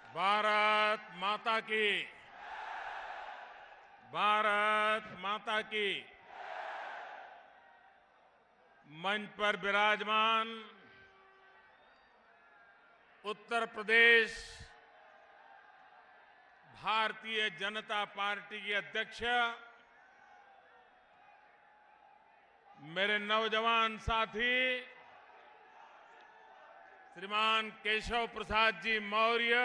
भारत माता की। भारत माता की। मंच पर विराजमान उत्तर प्रदेश भारतीय जनता पार्टी के अध्यक्ष मेरे नौजवान साथी श्रीमान केशव प्रसाद जी मौर्य,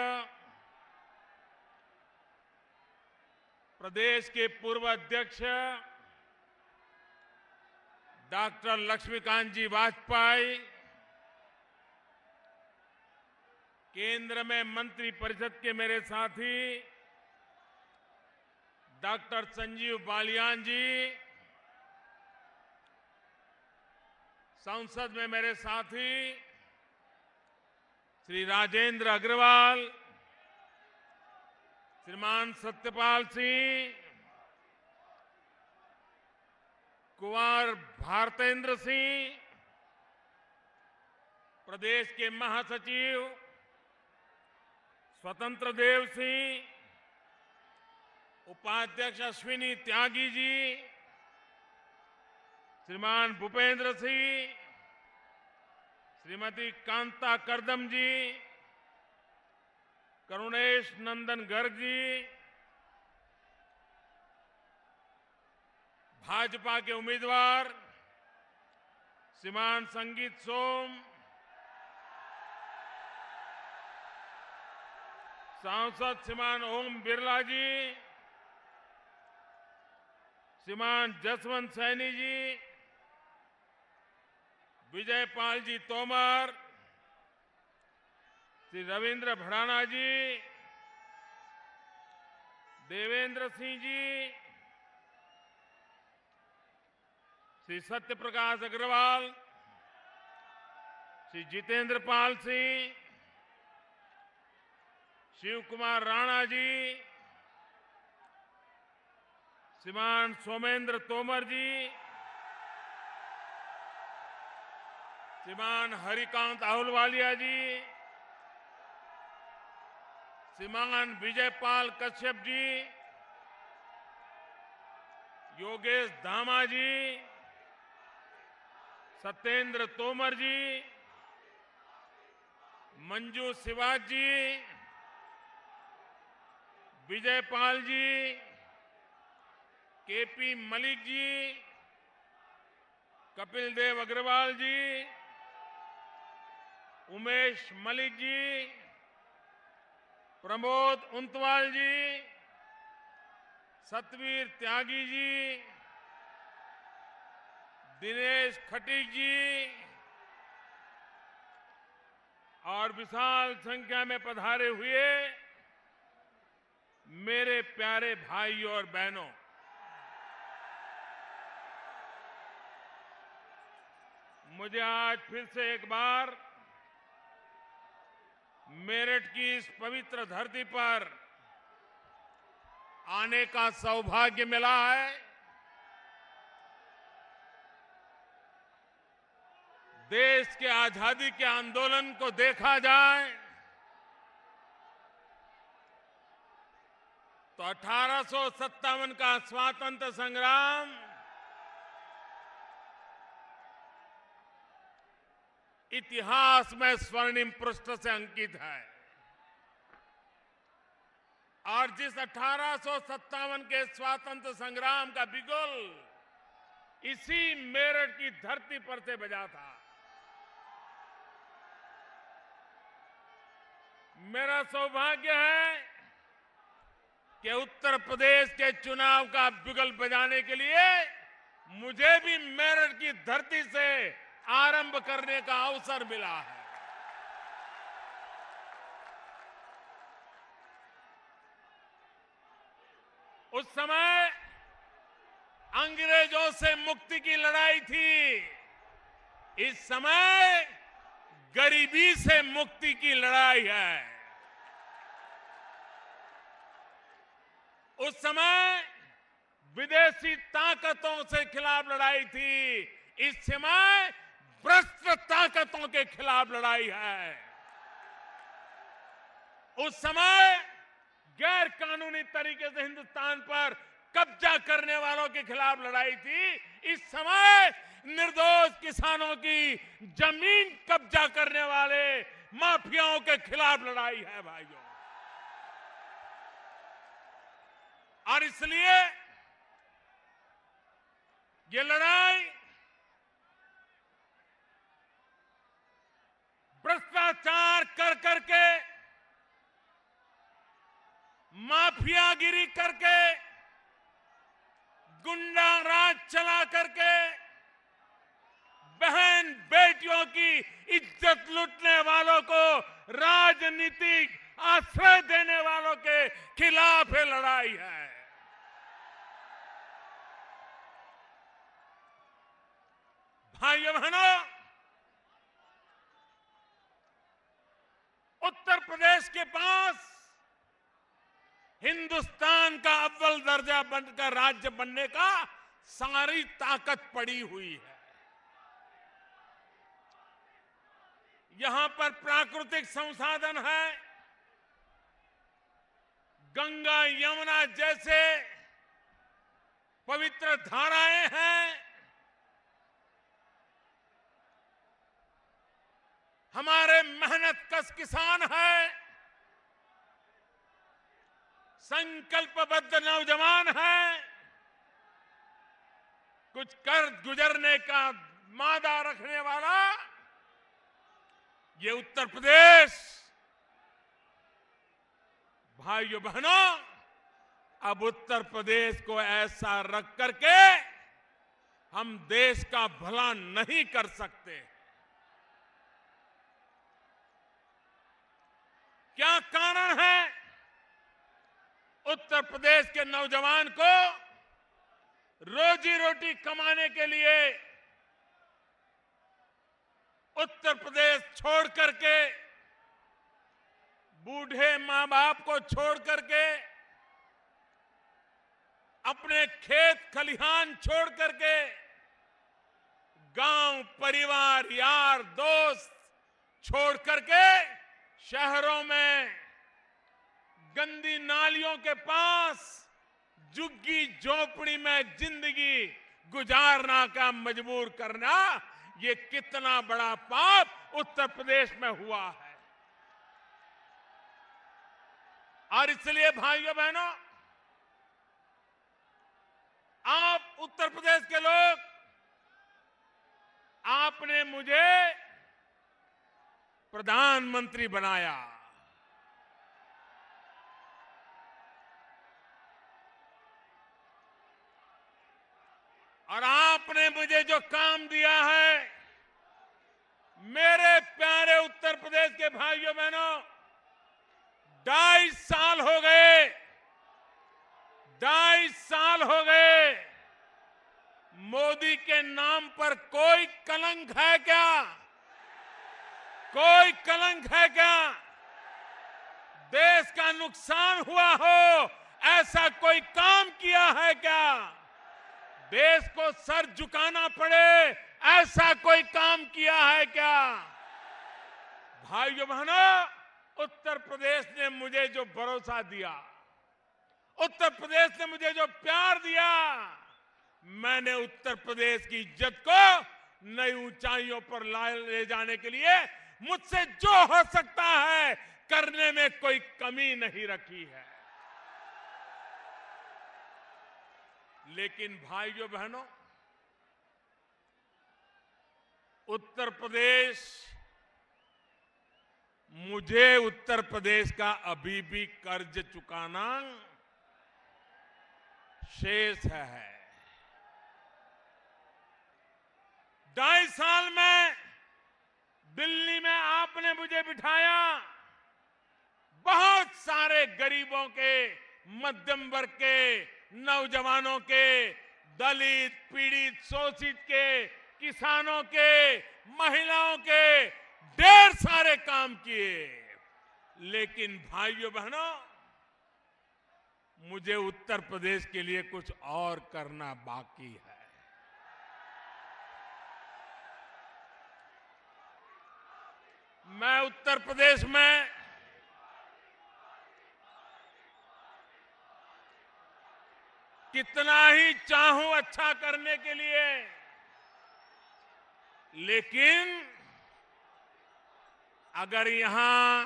प्रदेश के पूर्व अध्यक्ष डॉक्टर लक्ष्मीकांत जी वाजपेयी, केंद्र में मंत्री परिषद के मेरे साथी डॉक्टर संजीव बालियान जी, संसद में मेरे साथी श्री राजेंद्र अग्रवाल, श्रीमान सत्यपाल सिंह, कुंवर भारतेंद्र सिंह, प्रदेश के महासचिव स्वतंत्र देव सिंह, उपाध्यक्ष अश्विनी त्यागी जी, श्रीमान भूपेंद्र सिंह, श्रीमती कांता करदम जी, करुणेश नंदन गर्ग जी, भाजपा के उम्मीदवार श्रीमान संगीत सोम, सांसद श्रीमान ओम बिरला जी, श्रीमान जसवंत सैनी जी, विजयपाल जी तोमर, श्री रविंद्र भड़ाना जी, देवेंद्र सिंह जी, श्री सत्यप्रकाश अग्रवाल, श्री जितेंद्र पाल सिंह, शिव कुमार राणा जी, श्रीमान सोमेंद्र तोमर जी, श्रीमान हरिकांत आहलुवालिया जी, श्रीमान विजयपाल कश्यप जी, योगेश धामा जी, सत्येंद्र तोमर जी, मंजू शिवाज जी, विजयपाल जी, केपी मलिक जी, कपिल देव अग्रवाल जी, उमेश मलिक जी, प्रमोद उंतवाल जी, सतवीर त्यागी जी, दिनेश खटीक जी और विशाल संख्या में पधारे हुए मेरे प्यारे भाइयों और बहनों, मुझे आज फिर से एक बार मेरठ की इस पवित्र धरती पर आने का सौभाग्य मिला है। देश के आजादी के आंदोलन को देखा जाए तो 1857 का स्वातंत्र्य संग्राम इतिहास में स्वर्णिम पृष्ठ से अंकित है और जिस 1857 के स्वातंत्र्य संग्राम का बिगुल इसी मेरठ की धरती पर से बजा था। मेरा सौभाग्य है कि उत्तर प्रदेश के चुनाव का बिगुल बजाने के लिए मुझे भी मेरठ की धरती से आरंभ करने का अवसर मिला है। उस समय अंग्रेजों से मुक्ति की लड़ाई थी, इस समय गरीबी से मुक्ति की लड़ाई है। उस समय विदेशी ताकतों से खिलाफ लड़ाई थी, इस समय भ्रष्ट ताकतों के खिलाफ लड़ाई है। उस समय गैर कानूनी तरीके से हिंदुस्तान पर कब्जा करने वालों के खिलाफ लड़ाई थी। इस समय निर्दोष किसानों की जमीन कब्जा करने वाले माफियाओं के खिलाफ लड़ाई है भाइयों। और इसलिए ये लड़ाई भ्रष्टाचार कर करके, माफियागिरी करके, गुंडा राज चला करके, बहन बेटियों की इज्जत लूटने वालों को राजनीतिक आश्रय देने वालों के खिलाफ ये लड़ाई है। भाइयों बहनों, उत्तर प्रदेश के पास हिंदुस्तान का अव्वल दर्जा बनकर राज्य बनने का सारी ताकत पड़ी हुई है। यहां पर प्राकृतिक संसाधन है, गंगा यमुना जैसे पवित्र धाराएं हैं, हमारे मेहनतकश किसान हैं, संकल्पबद्ध नौजवान हैं, कुछ कर गुजरने का मादा रखने वाला ये उत्तर प्रदेश। भाइयों बहनों, अब उत्तर प्रदेश को ऐसा रख करके हम देश का भला नहीं कर सकते। क्या कारण है उत्तर प्रदेश के नौजवान को रोजी रोटी कमाने के लिए उत्तर प्रदेश छोड़ करके, बूढ़े मां बाप को छोड़ करके, अपने खेत खलिहान छोड़ करके, गांव परिवार यार दोस्त छोड़ करके शहरों में गंदी नालियों के पास झुग्गी झोपड़ी में जिंदगी गुजारना का मजबूर करना, ये कितना बड़ा पाप उत्तर प्रदेश में हुआ है। और इसलिए भाइयों बहनों, आप उत्तर प्रदेश के लोग, आपने मुझे प्रधानमंत्री बनाया। और आपने मुझे जो काम दिया है, मेरे प्यारे उत्तर प्रदेश के भाइयों बहनों, 2.5 साल हो गए, 2.5 साल हो गए। मोदी के नाम पर कोई कलंक है क्या? कोई कलंक है क्या? देश का नुकसान हुआ हो ऐसा कोई काम किया है क्या? देश को सर झुकाना पड़े ऐसा कोई काम किया है क्या? भाइयों बहनों, उत्तर प्रदेश ने मुझे जो भरोसा दिया, उत्तर प्रदेश ने मुझे जो प्यार दिया, मैंने उत्तर प्रदेश की इज्जत को नई ऊंचाइयों पर ले जाने के लिए मुझसे जो हो सकता है करने में कोई कमी नहीं रखी है। लेकिन भाइयों बहनों, उत्तर प्रदेश, मुझे उत्तर प्रदेश का अभी भी कर्ज चुकाना शेष है। 2.5 साल में दिल्ली में आपने मुझे बिठाया, बहुत सारे गरीबों के, मध्यम वर्ग के, नौजवानों के, दलित पीड़ित शोषित के, किसानों के, महिलाओं के ढेर सारे काम किए। लेकिन भाइयों बहनों, मुझे उत्तर प्रदेश के लिए कुछ और करना बाकी है। मैं उत्तर प्रदेश में कितना ही चाहूं अच्छा करने के लिए, लेकिन अगर यहां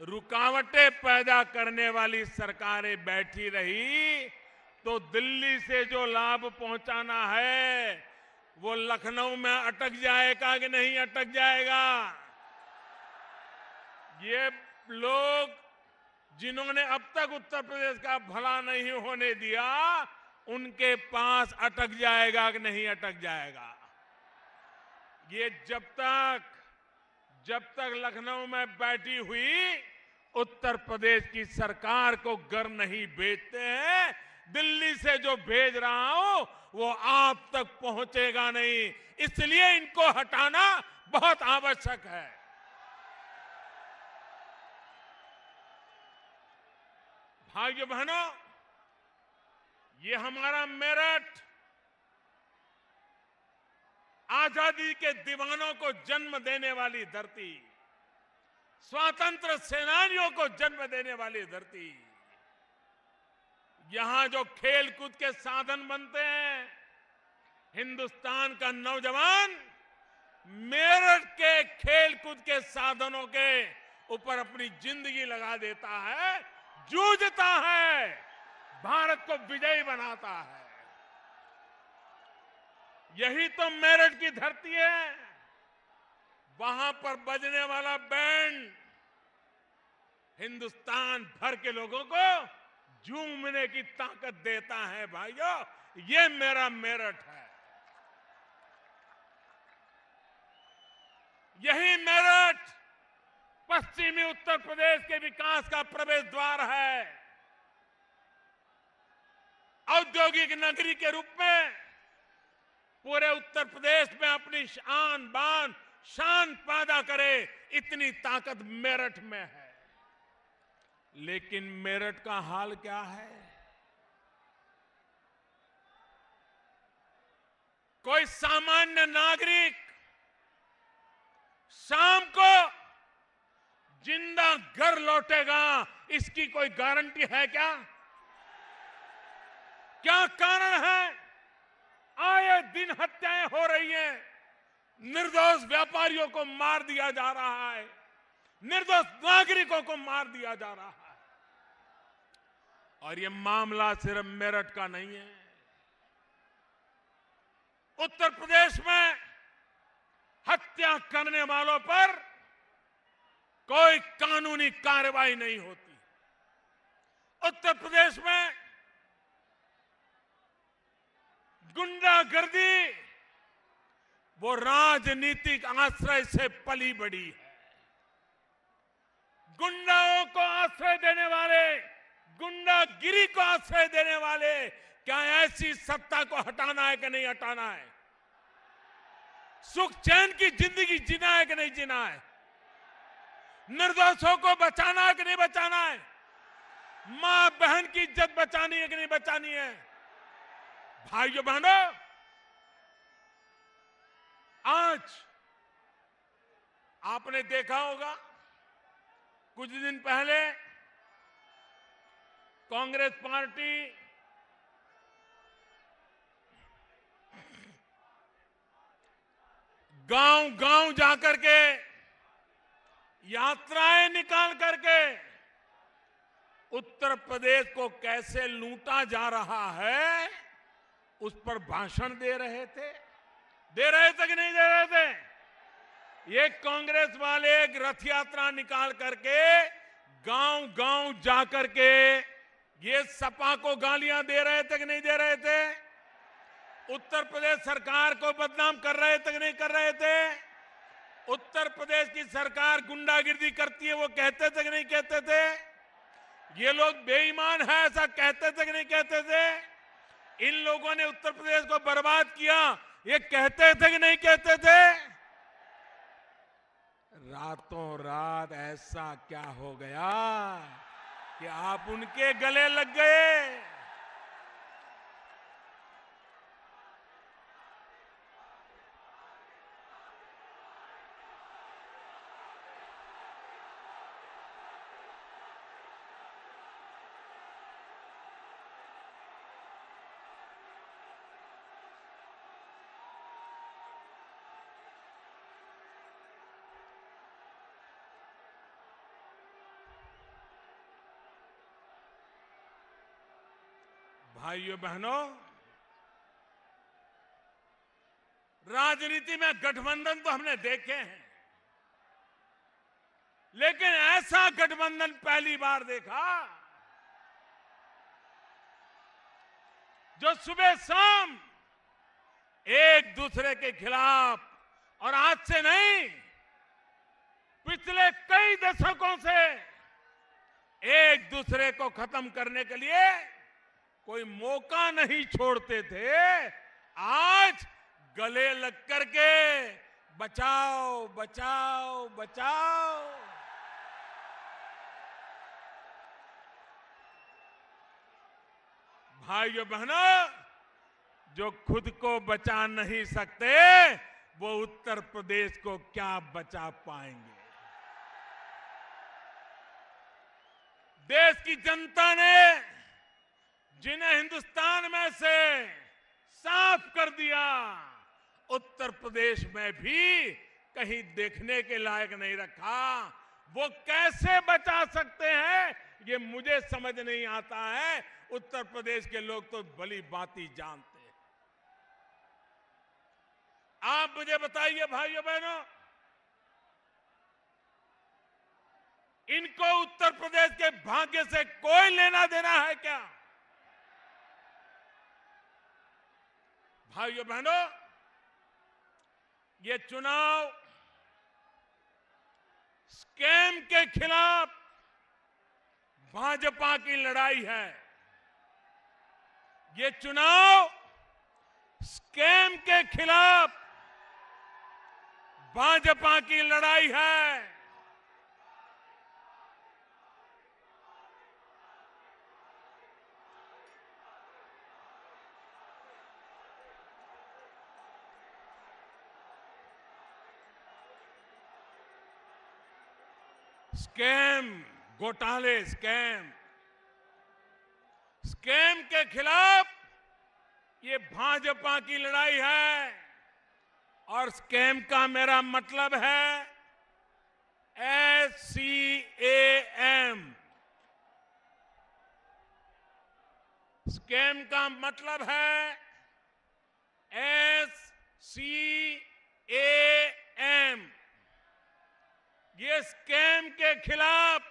रुकावटें पैदा करने वाली सरकारें बैठी रही तो दिल्ली से जो लाभ पहुंचाना है वो लखनऊ में अटक जाएगा कि नहीं अटक जाएगा। ये लोग जिन्होंने अब तक उत्तर प्रदेश का भला नहीं होने दिया, उनके पास अटक जाएगा कि नहीं अटक जाएगा। ये जब तक लखनऊ में बैठी हुई उत्तर प्रदेश की सरकार को घर नहीं भेजते हैं, दिल्ली से जो भेज रहा हूं वो आप तक पहुंचेगा नहीं। इसलिए इनको हटाना बहुत आवश्यक है। भाइयों बहनों, ये हमारा मेरठ आजादी के दीवानों को जन्म देने वाली धरती, स्वातंत्र सेनानियों को जन्म देने वाली धरती, यहां जो खेल कूद के साधन बनते हैं, हिंदुस्तान का नौजवान मेरठ के खेल कूद के साधनों के ऊपर अपनी जिंदगी लगा देता है, जूझता है, भारत को विजयी बनाता है। यही तो मेरठ की धरती है। वहां पर बजने वाला बैंड हिंदुस्तान भर के लोगों को झूमने की ताकत देता है। भाइयों, ये मेरा मेरठ है। यही मेरठ पश्चिमी उत्तर प्रदेश के विकास का प्रवेश द्वार है। औद्योगिक नगरी के रूप में पूरे उत्तर प्रदेश में अपनी शान बान शान पैदा करे, इतनी ताकत मेरठ में है। लेकिन मेरठ का हाल क्या है? कोई सामान्य नागरिक शाम को जिंदा घर लौटेगा, इसकी कोई गारंटी है क्या? क्या कारण है? आए दिन हत्याएं हो रही हैं, निर्दोष व्यापारियों को मार दिया जा रहा है, निर्दोष नागरिकों को मार दिया जा रहा है। और ये मामला सिर्फ मेरठ का नहीं है। उत्तर प्रदेश में हत्या करने वालों पर कोई कानूनी कार्रवाई नहीं होती। उत्तर प्रदेश में गुंडागर्दी वो राजनीतिक आश्रय से पली बड़ी है। गुंडाओं को आश्रय देने वाले, गुंडागिरी को आश्रय देने वाले, क्या ऐसी सत्ता को हटाना है कि नहीं हटाना है? सुख चैन की जिंदगी जीना है कि नहीं जीना है? निर्दोषों को बचाना है कि नहीं बचाना है? मां बहन की इज्जत बचानी है कि नहीं बचानी है? भाइयों बहनों, आज आपने देखा होगा कुछ दिन पहले कांग्रेस पार्टी गांव-गांव जाकर के यात्राएं निकाल करके उत्तर प्रदेश को कैसे लूटा जा रहा है उस पर भाषण दे रहे थे कि नहीं दे रहे थे? ये कांग्रेस वाले एक रथ यात्रा निकाल करके गांव-गांव जाकर के ये सपा को गालियां दे रहे थे कि नहीं दे रहे थे? उत्तर प्रदेश सरकार को बदनाम कर रहे थे कि नहीं कर रहे थे? उत्तर प्रदेश की सरकार गुंडागिर्दी करती है वो कहते थे कि नहीं कहते थे? ये लोग बेईमान है ऐसा कहते थे कि नहीं कहते थे? इन लोगों ने उत्तर प्रदेश को बर्बाद किया ये कहते थे कि नहीं कहते थे? रातों रात ऐसा क्या हो गया कि आप उनके गले लग गए? भाइयों बहनों, राजनीति में गठबंधन तो हमने देखे हैं, लेकिन ऐसा गठबंधन पहली बार देखा जो सुबह शाम एक दूसरे के खिलाफ, और आज से नहीं, पिछले कई दशकों से एक दूसरे को खत्म करने के लिए कोई मौका नहीं छोड़ते थे। आज गले लग करके बचाओ बचाओ बचाओ। भाइयों बहनों, जो खुद को बचा नहीं सकते वो उत्तर प्रदेश को क्या बचा पाएंगे। देश की जनता ने जिन्हें हिंदुस्तान में से साफ कर दिया, उत्तर प्रदेश में भी कहीं देखने के लायक नहीं रखा। वो कैसे बचा सकते हैं ये मुझे समझ नहीं आता है। उत्तर प्रदेश के लोग तो भली भांति जानते हैं। आप मुझे बताइए भाइयों बहनों, इनको उत्तर प्रदेश के भाग्य से कोई लेना देना है क्या? भाइयों बहनों, ये चुनाव स्कैम के खिलाफ भाजपा की लड़ाई है। ये चुनाव स्कैम के खिलाफ भाजपा की लड़ाई है। स्कैम, घोटाले, स्कैम के खिलाफ ये भाजपा की लड़ाई है। और स्कैम का मेरा मतलब है SCAM। स्कैम का मतलब है SCAM। ये स्कैम के खिलाफ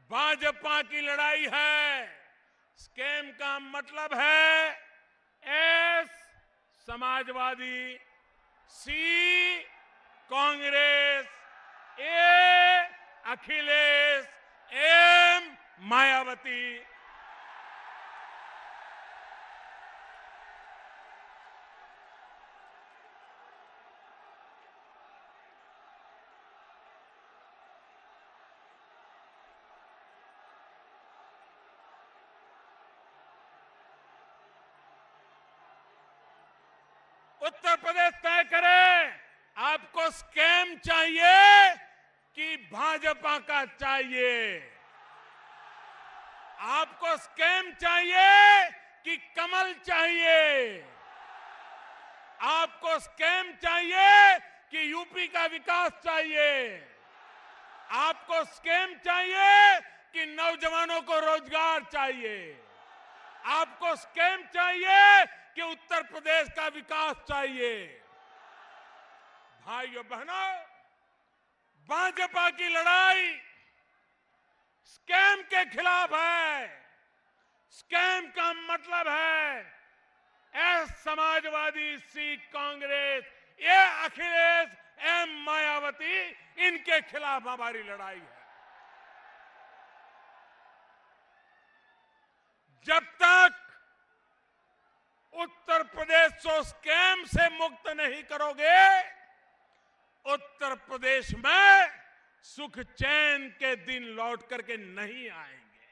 भाजपा की लड़ाई है। स्कैम का मतलब है S Samajwadi, C Congress, A Akhilesh, M Mayawati. Uttar Pradesh तय करे, आपको स्कैम चाहिए कि भाजपा का चाहिए? आपको स्कैम चाहिए कि कमल चाहिए? आपको स्कैम चाहिए कि यूपी का विकास चाहिए? आपको स्कैम चाहिए कि नौजवानों को रोजगार चाहिए? आपको स्कैम चाहिए कि उत्तर प्रदेश का विकास चाहिए? भाइयों बहनों, भाजपा की लड़ाई स्कैम के खिलाफ है। स्कैम का मतलब है S Samajwadi, C Congress, A Akhilesh, M Mayawati, इनके खिलाफ हमारी लड़ाई है। जब तक उत्तर प्रदेश को स्कैम से मुक्त नहीं करोगे, उत्तर प्रदेश में सुख चैन के दिन लौट करके नहीं आएंगे।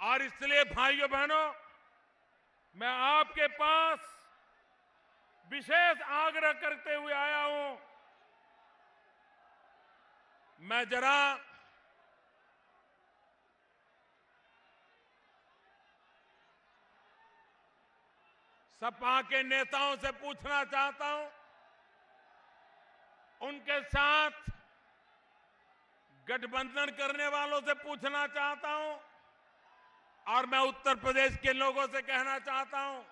और इसलिए भाइयों बहनों, मैं आपके पास विशेष आग्रह करते हुए आया हूं। मैं जरा सपा के नेताओं से पूछना चाहता हूं, उनके साथ गठबंधन करने वालों से पूछना चाहता हूं और मैं उत्तर प्रदेश के लोगों से कहना चाहता हूं,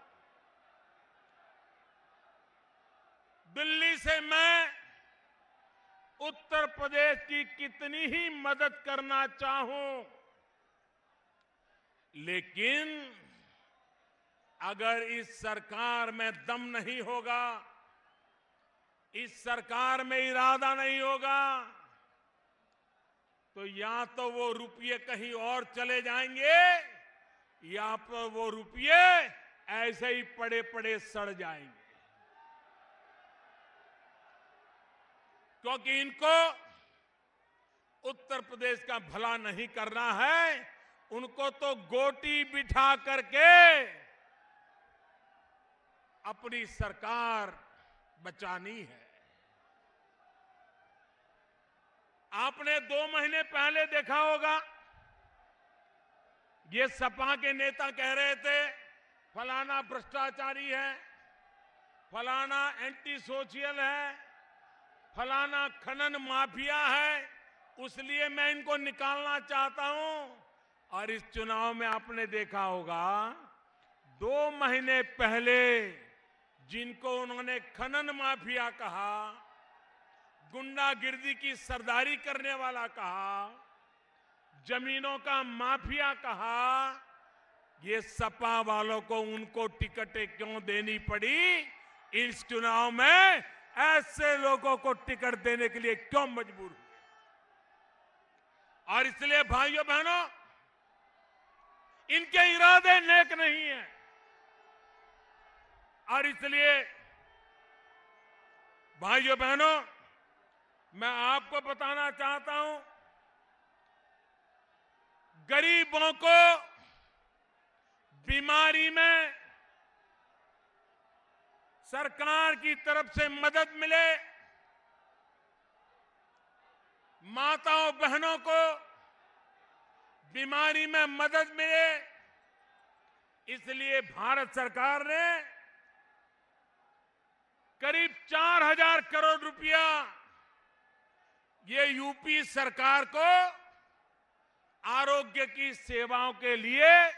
दिल्ली से मैं उत्तर प्रदेश की कितनी ही मदद करना चाहूं, लेकिन अगर इस सरकार में दम नहीं होगा, इस सरकार में इरादा नहीं होगा, तो या तो वो रुपये कहीं और चले जाएंगे या तो वो रुपये ऐसे ही पड़े पड़े सड़ जाएंगे। क्योंकि इनको उत्तर प्रदेश का भला नहीं करना है, उनको तो गोटी बिठा करके अपनी सरकार बचानी है। आपने 2 महीने पहले देखा होगा, ये सपा के नेता कह रहे थे फलाना भ्रष्टाचारी है, फलाना एंटी सोशल है, फलाना खनन माफिया है, उसलिए मैं इनको निकालना चाहता हूं। और इस चुनाव में आपने देखा होगा 2 महीने पहले जिनको उन्होंने खनन माफिया कहा, गुंडागिर्दी की सरदारी करने वाला कहा, जमीनों का माफिया कहा, ये सपा वालों को उनको टिकटें क्यों देनी पड़ी? इस चुनाव में ऐसे लोगों को टिकट देने के लिए क्यों मजबूर हुए? और इसलिए भाइयों बहनों, इनके इरादे नेक नहीं है। और इसलिए भाइयों बहनों, मैं आपको बताना चाहता हूं, गरीबों को बीमारी में सरकार की तरफ से मदद मिले, माताओं बहनों को बीमारी में मदद मिले, इसलिए भारत सरकार ने करीब 4000 करोड़ रुपया ये यूपी सरकार को आरोग्य की सेवाओं के लिए,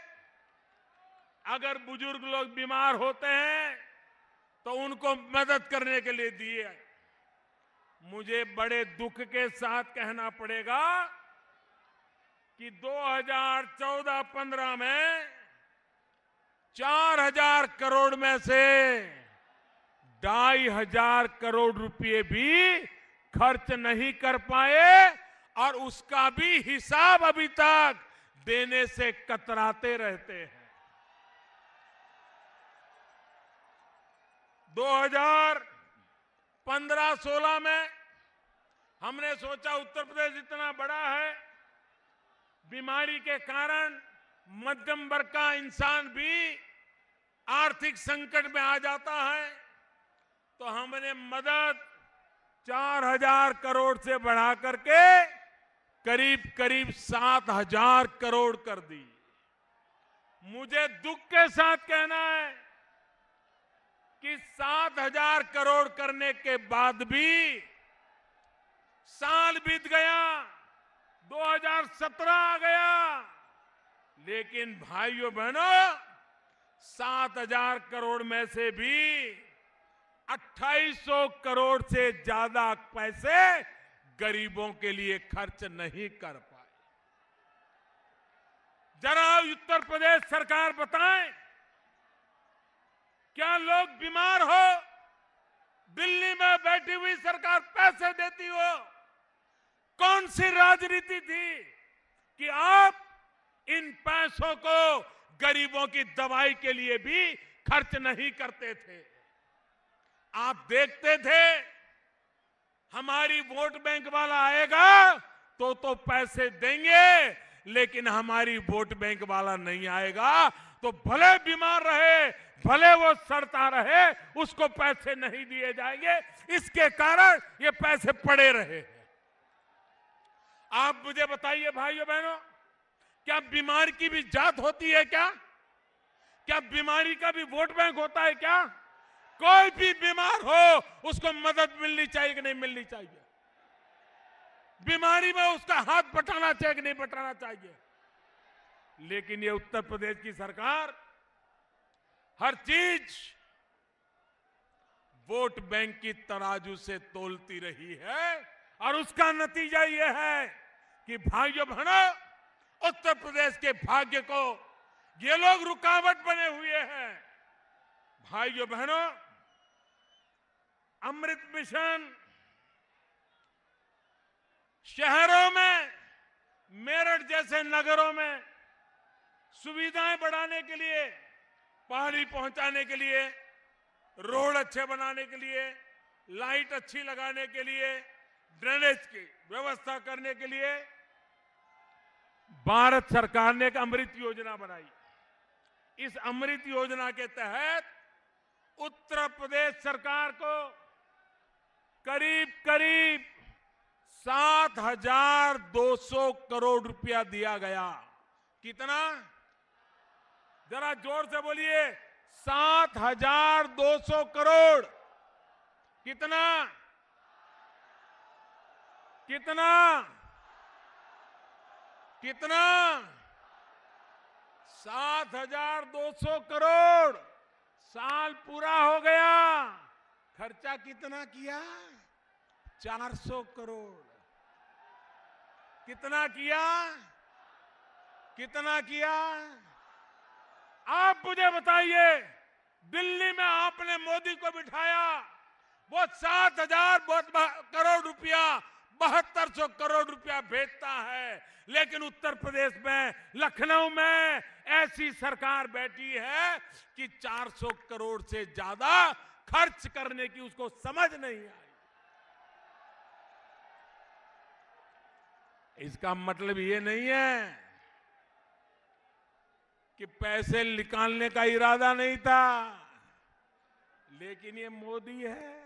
अगर बुजुर्ग लोग बीमार होते हैं तो उनको मदद करने के लिए दिए। मुझे बड़े दुख के साथ कहना पड़ेगा कि 2014-15 में 4000 करोड़ में से 2500 करोड़ रुपए भी खर्च नहीं कर पाए और उसका भी हिसाब अभी तक देने से कतराते रहते हैं। 2015-16 में हमने सोचा उत्तर प्रदेश इतना बड़ा है, बीमारी के कारण मध्यम वर्ग का इंसान भी आर्थिक संकट में आ जाता है, तो हमने मदद 4000 करोड़ से बढ़ा करके करीब 7000 करोड़ कर दी। मुझे दुख के साथ कहना है कि 7000 करोड़ करने के बाद भी साल बीत गया, 2017 आ गया, लेकिन भाइयों बहनों 7000 करोड़ में से भी 2800 करोड़ से ज्यादा पैसे गरीबों के लिए खर्च नहीं कर पाए। जरा उत्तर प्रदेश सरकार बताएं, क्या लोग बीमार हो, दिल्ली में बैठी हुई सरकार पैसे देती हो? कौन सी राजनीति थी कि आप इन पैसों को गरीबों की दवाई के लिए भी खर्च नहीं करते थे? आप देखते थे हमारी वोट बैंक वाला आएगा तो पैसे देंगे, लेकिन हमारी वोट बैंक वाला नहीं आएगा तो भले बीमार रहे, भले वो सड़ता रहे, उसको पैसे नहीं दिए जाएंगे। इसके कारण ये पैसे पड़े रहे। आप मुझे बताइए भाइयों बहनों, क्या बीमारी की भी जात होती है क्या? क्या बीमारी का भी वोट बैंक होता है क्या? कोई भी बीमार हो उसको मदद मिलनी चाहिए कि नहीं मिलनी चाहिए? बीमारी में उसका हाथ बटाना चाहिए कि नहीं बटाना चाहिए? लेकिन ये उत्तर प्रदेश की सरकार हर चीज वोट बैंक की तराजू से तोलती रही है और उसका नतीजा यह है कि भाइयों बहनों, उत्तर प्रदेश के भाग्य को ये लोग रुकावट बने हुए हैं। भाइयों बहनों, अमृत मिशन शहरों में, मेरठ जैसे नगरों में सुविधाएं बढ़ाने के लिए, पानी पहुंचाने के लिए, रोड अच्छे बनाने के लिए, लाइट अच्छी लगाने के लिए, ड्रेनेज की व्यवस्था करने के लिए भारत सरकार ने एक अमृत योजना बनाई। इस अमृत योजना के तहत उत्तर प्रदेश सरकार को करीब करीब 7,200 करोड़ रुपया दिया गया। कितना? जरा जोर से बोलिए। 7,200 करोड़। कितना? कितना? कितना? 7,200 करोड़। साल पूरा हो गया। खर्चा कितना किया? 400 करोड़। कितना किया? कितना किया? आप मुझे बताइए, दिल्ली में आपने मोदी को बिठाया, वो 7,000 करोड़ रुपया, 7,200 करोड़ रुपया भेजता है, लेकिन उत्तर प्रदेश में, लखनऊ में ऐसी सरकार बैठी है कि 400 करोड़ से ज्यादा खर्च करने की उसको समझ नहीं आई। इसका मतलब ये नहीं है कि पैसे निकालने का इरादा नहीं था, लेकिन ये मोदी है।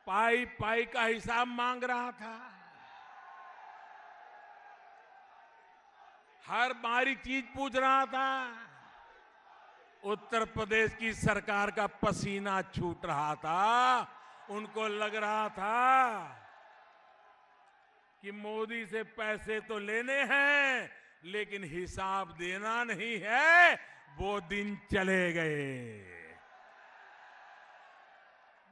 पाई पाई का हिसाब मांग रहा था। हर बारी चीज पूछ रहा था। उत्तर प्रदेश की सरकार का पसीना छूट रहा था। उनको लग रहा था कि मोदी से पैसे तो लेने हैं, लेकिन हिसाब देना नहीं है। वो दिन चले गए।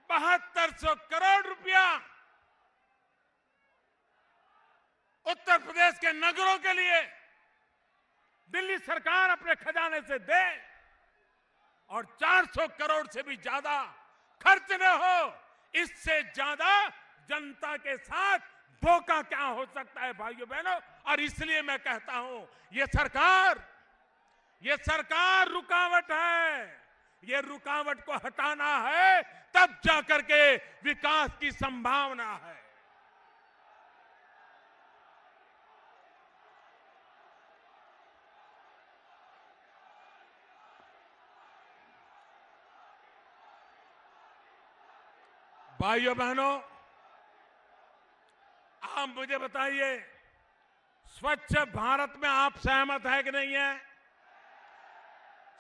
7,200 करोड़ रुपया उत्तर प्रदेश के नगरों के लिए दिल्ली सरकार अपने खजाने से दे और 400 करोड़ से भी ज्यादा खर्च न हो, इससे ज्यादा जनता के साथ धोखा क्या हो सकता है भाइयों बहनों। और इसलिए मैं कहता हूं, ये सरकार रुकावट है। ये रुकावट को हटाना है, तब जाकर के विकास की संभावना है। भाइयों बहनों, आप मुझे बताइए, स्वच्छ भारत में आप सहमत है कि नहीं है?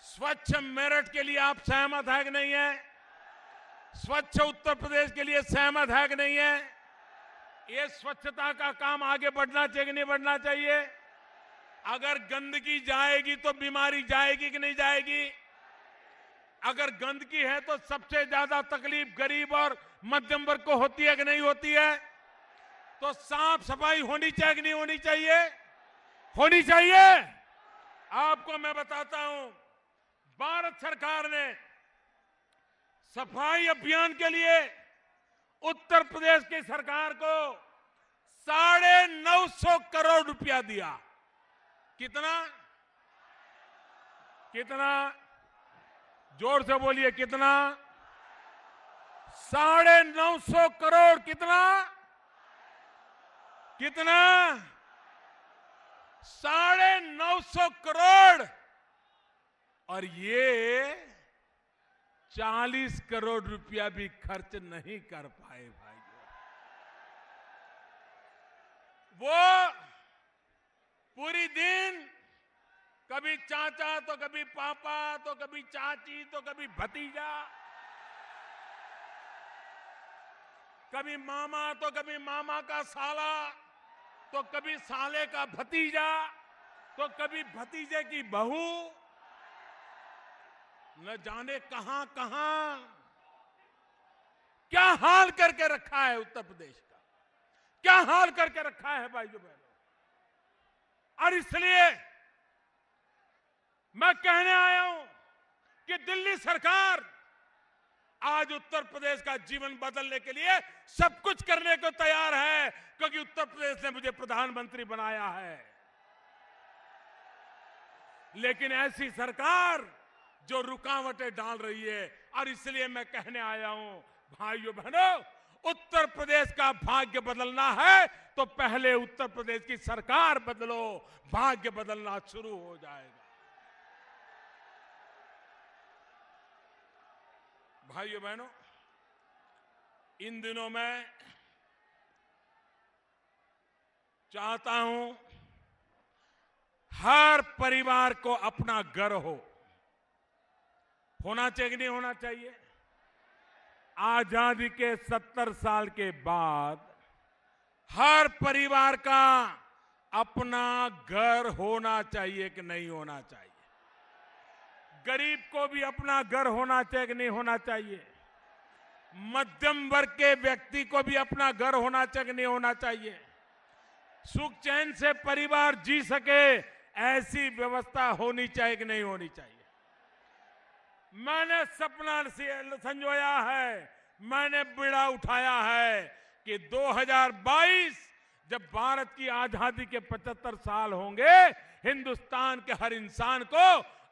स्वच्छ मेरठ के लिए आप सहमत है कि नहीं है? स्वच्छ उत्तर प्रदेश के लिए सहमत है कि नहीं है? ये स्वच्छता का काम आगे बढ़ना चाहिए कि नहीं बढ़ना चाहिए? अगर गंदगी जाएगी तो बीमारी जाएगी कि नहीं जाएगी? अगर गंदगी है तो सबसे ज्यादा तकलीफ गरीब और मध्यम वर्ग को होती है कि नहीं होती है? तो साफ सफाई होनी चाहिए कि नहीं होनी चाहिए? होनी चाहिए। आपको मैं बताता हूं, भारत सरकार ने सफाई अभियान के लिए उत्तर प्रदेश की सरकार को 950 करोड़ रुपया दिया। कितना? कितना? जोर से बोलिए। कितना? 950 करोड़। कितना? कितना? 950 करोड़। और ये 40 करोड़ रुपया भी खर्च नहीं कर पाए भाइयों। वो पूरी दिन कभी चाचा तो कभी पापा तो कभी चाची तो कभी भतीजा, कभी मामा तो कभी मामा का साला, तो कभी साले का भतीजा, तो कभी भतीजे की बहू, न जाने कहां कहां क्या हाल करके रखा है उत्तर प्रदेश का, क्या हाल करके रखा है भाइयों बहनों। और इसलिए मैं कहने आया हूं कि दिल्ली सरकार आज उत्तर प्रदेश का जीवन बदलने के लिए सब कुछ करने को तैयार है, क्योंकि उत्तर प्रदेश ने मुझे प्रधानमंत्री बनाया है। लेकिन ऐसी सरकार जो रुकावटें डाल रही है, और इसलिए मैं कहने आया हूं भाइयों बहनों, उत्तर प्रदेश का भाग्य बदलना है तो पहले उत्तर प्रदेश की सरकार बदलो, भाग्य बदलना शुरू हो जाएगा। भाइयों बहनों, इन दिनों मैं चाहता हूं हर परिवार को अपना घर होना चाहिए कि नहीं होना चाहिए? आजादी के 70 साल के बाद हर परिवार का अपना घर होना चाहिए कि नहीं होना चाहिए? गरीब को भी अपना घर होना चाहिए कि नहीं होना चाहिए? मध्यम वर्ग के व्यक्ति को भी अपना घर होना चाहिए कि नहीं होना चाहिए? सुख चैन से परिवार जी सके ऐसी व्यवस्था होनी चाहिए कि नहीं होनी चाहिए? मैंने सपना संजोया है, मैंने बीड़ा उठाया है कि 2022 जब भारत की आजादी के 75 साल होंगे, हिंदुस्तान के हर इंसान को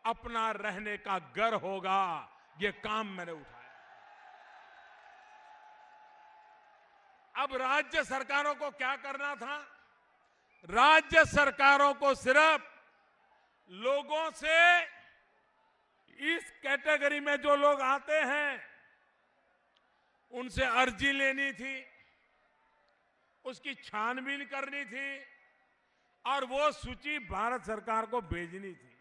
अपना रहने का घर होगा। ये काम मैंने उठाया। अब राज्य सरकारों को क्या करना था? राज्य सरकारों को सिर्फ लोगों से, इस कैटेगरी में जो लोग आते हैं उनसे अर्जी लेनी थी, उसकी छानबीन करनी थी और वो सूची भारत सरकार को भेजनी थी।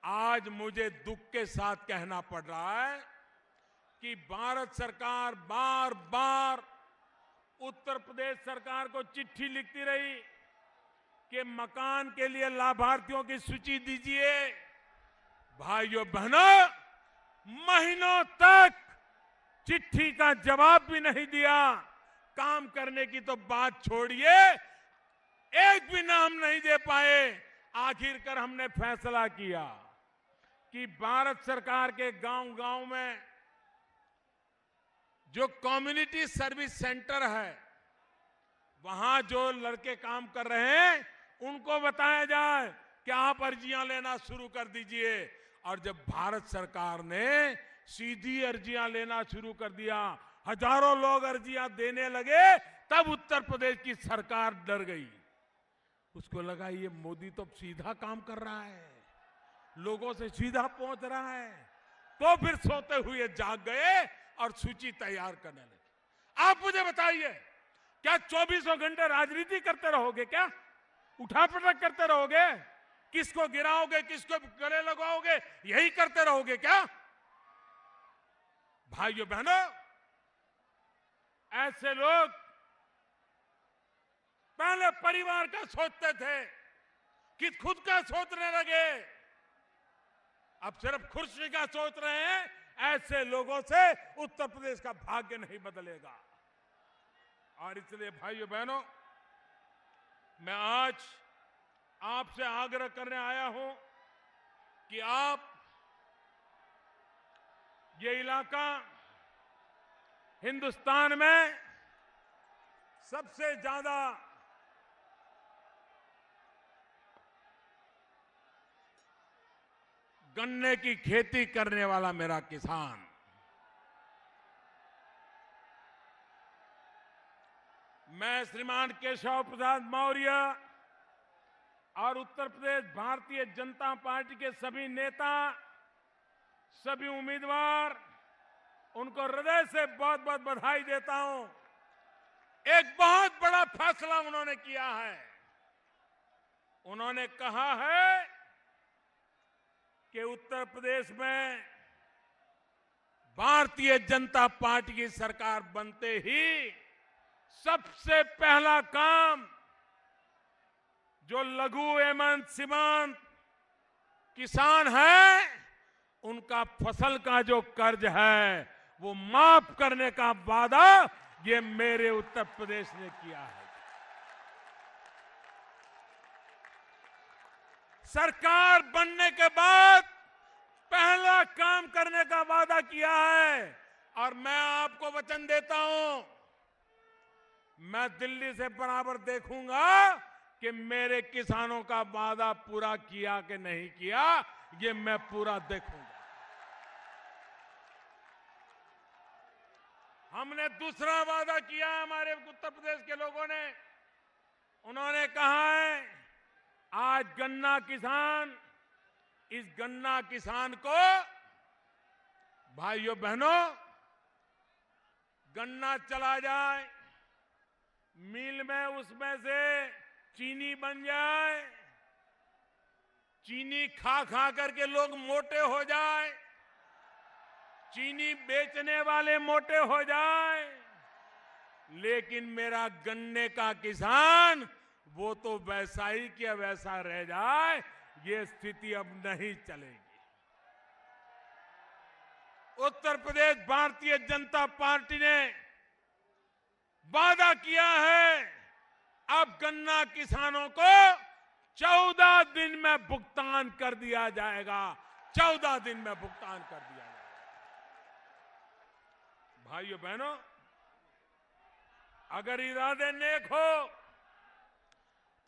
आज मुझे दुख के साथ कहना पड़ रहा है कि भारत सरकार बार बार उत्तर प्रदेश सरकार को चिट्ठी लिखती रही कि मकान के लिए लाभार्थियों की सूची दीजिए। भाइयों बहनों, महीनों तक चिट्ठी का जवाब भी नहीं दिया। काम करने की तो बात छोड़िए, एक भी नाम नहीं दे पाए। आखिरकार हमने फैसला किया कि भारत सरकार के गांव-गांव में जो कम्युनिटी सर्विस सेंटर है, वहां जो लड़के काम कर रहे हैं उनको बताया जाए कि आप अर्जियां लेना शुरू कर दीजिए। और जब भारत सरकार ने सीधी अर्जियां लेना शुरू कर दिया, हजारों लोग अर्जियां देने लगे, तब उत्तर प्रदेश की सरकार डर गई। उसको लगा ये मोदी तो सीधा काम कर रहा है, लोगों से सीधा पहुंच रहा है। तो फिर सोते हुए जाग गए और सूची तैयार करने लगे। आप मुझे बताइए, क्या 24 घंटे राजनीति करते रहोगे? क्या उठापटक करते रहोगे? किसको गिराओगे, किसको गले लगाओगे, यही करते रहोगे क्या? भाइयों बहनों, ऐसे लोग पहले परिवार का सोचते थे कि खुद का सोचने लगे, अब सिर्फ खुर्सी का सोच रहे हैं। ऐसे लोगों से उत्तर प्रदेश का भाग्य नहीं बदलेगा। और इसलिए भाइयों बहनों, मैं आज आपसे आग्रह करने आया हूं कि आप ये इलाका हिंदुस्तान में सबसे ज्यादा गन्ने की खेती करने वाला मेरा किसान, मैं श्रीमान केशव प्रसाद मौर्य और उत्तर प्रदेश भारतीय जनता पार्टी के सभी नेता, सभी उम्मीदवार, उनको हृदय से बहुत बहुत बधाई देता हूं। एक बहुत बड़ा फैसला उन्होंने किया है। उन्होंने कहा है कि उत्तर प्रदेश में भारतीय जनता पार्टी की सरकार बनते ही सबसे पहला काम जो लघु एवं सीमांत किसान है उनका फसल का जो कर्ज है वो माफ करने का वादा ये मेरे उत्तर प्रदेश ने किया है। सरकार बनने के बाद पहला काम करने का वादा किया है और मैं आपको वचन देता हूं, मैं दिल्ली से बराबर देखूंगा कि मेरे किसानों का वादा पूरा किया कि नहीं किया, ये मैं पूरा देखूंगा। हमने दूसरा वादा किया हमारे उत्तर प्रदेश के लोगों ने, उन्होंने कहा है आज गन्ना किसान, इस गन्ना किसान को भाइयों बहनों गन्ना चला जाए मिल में, उसमें से चीनी बन जाए, चीनी खा खा करके लोग मोटे हो जाए, चीनी बेचने वाले मोटे हो जाए, लेकिन मेरा गन्ने का किसान वो तो वैसा ही कि वैसा रह जाए, ये स्थिति अब नहीं चलेगी। उत्तर प्रदेश भारतीय जनता पार्टी ने वादा किया है अब गन्ना किसानों को 14 दिन में भुगतान कर दिया जाएगा, 14 दिन में भुगतान कर दिया जाएगा। भाइयों बहनों, अगर इरादे नेक हो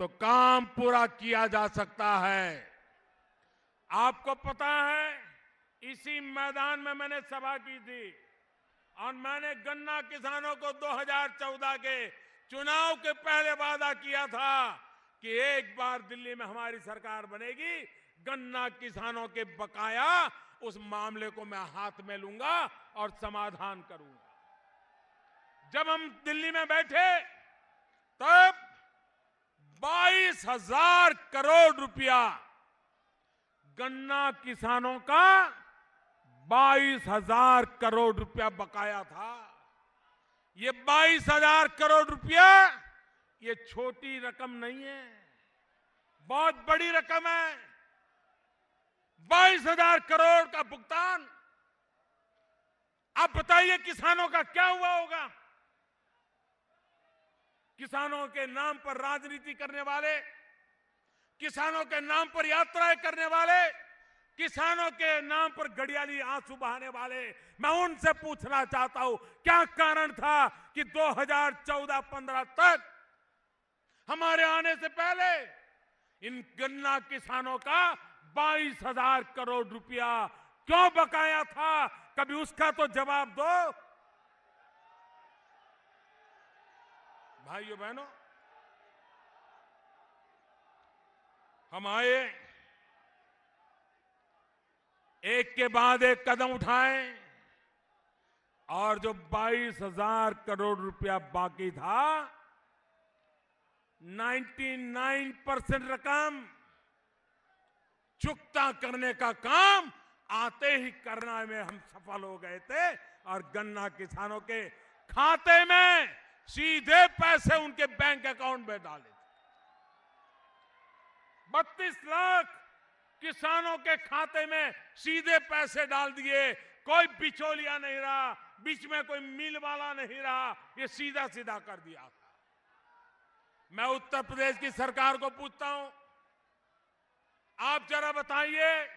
तो काम पूरा किया जा सकता है। आपको पता है इसी मैदान में मैंने सभा की थी और मैंने गन्ना किसानों को 2014 के चुनाव के पहले वादा किया था कि एक बार दिल्ली में हमारी सरकार बनेगी, गन्ना किसानों के बकाया उस मामले को मैं हाथ में लूंगा और समाधान करूंगा। जब हम दिल्ली में बैठे तब 22,000 करोड़ रुपया गन्ना किसानों का 22,000 करोड़ रुपया बकाया था। ये 22,000 करोड़ रुपया ये छोटी रकम नहीं है, बहुत बड़ी रकम है। 22,000 करोड़ का भुगतान। आप बताइए किसानों का क्या हुआ होगा? किसानों के नाम पर राजनीति करने वाले, किसानों के नाम पर यात्राएं करने वाले, किसानों के नाम पर घड़ियाली आंसू बहाने वाले, मैं उनसे पूछना चाहता हूं क्या कारण था कि 2014-15 तक हमारे आने से पहले इन गन्ना किसानों का 22,000 करोड़ रुपया क्यों बकाया था? कभी उसका तो जवाब दो। भाइयों बहनों, हम आए, एक के बाद एक कदम उठाए और जो 22,000 करोड़ रुपया बाकी था, 99% रकम चुकता करने का काम आते ही करना में हम सफल हो गए थे और गन्ना किसानों के खाते में सीधे पैसे उनके बैंक अकाउंट में डाले थे। 32 लाख किसानों के खाते में सीधे पैसे डाल दिए, कोई बिचौलिया नहीं रहा, बीच में कोई मिल वाला नहीं रहा, ये सीधा सीधा कर दिया था। मैं उत्तर प्रदेश की सरकार को पूछता हूं, आप जरा बताइए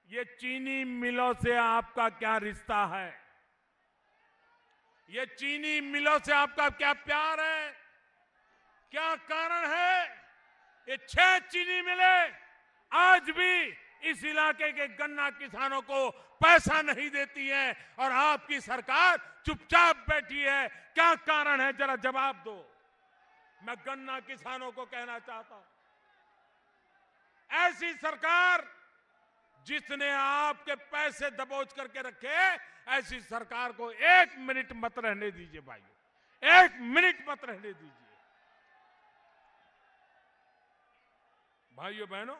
ये चीनी मिलों से आपका क्या रिश्ता है? ये चीनी मिलों से आपका क्या प्यार है? क्या कारण है? ये 6 चीनी मिलें आज भी इस इलाके के गन्ना किसानों को पैसा नहीं देती है और आपकी सरकार चुपचाप बैठी है। क्या कारण है? जरा जवाब दो। मैं गन्ना किसानों को कहना चाहता हूं, ऐसी सरकार जिसने आपके पैसे दबोच करके रखे, ऐसी सरकार को 1 मिनट मत रहने दीजिए भाइयों, 1 मिनट मत रहने दीजिए। भाइयों बहनों,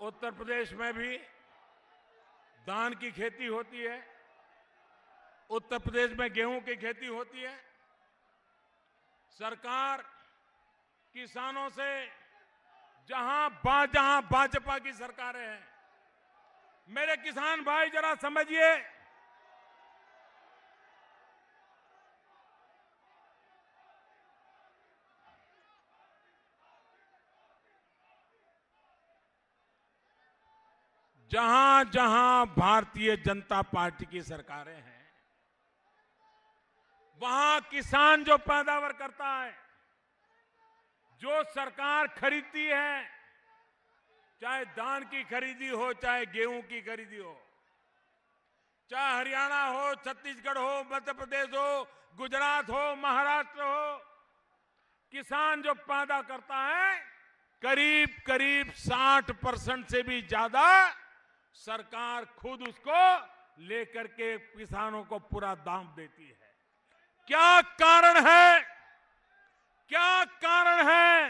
उत्तर प्रदेश में भी धान की खेती होती है, उत्तर प्रदेश में गेहूं की खेती होती है। सरकार किसानों से जहां भाजपा की सरकारें हैं, मेरे किसान भाई जरा समझिए, जहां जहां भारतीय जनता पार्टी की सरकारें हैं, वहां किसान जो पैदावार करता है, जो सरकार खरीदती है, चाहे धान की खरीदी हो, चाहे गेहूं की खरीदी हो, चाहे हरियाणा हो, छत्तीसगढ़ हो, मध्य प्रदेश हो, गुजरात हो, महाराष्ट्र हो, किसान जो पैदा करता है, करीब करीब 60% से भी ज्यादा सरकार खुद उसको लेकर के किसानों को पूरा दाम देती है। क्या कारण है? क्या कारण है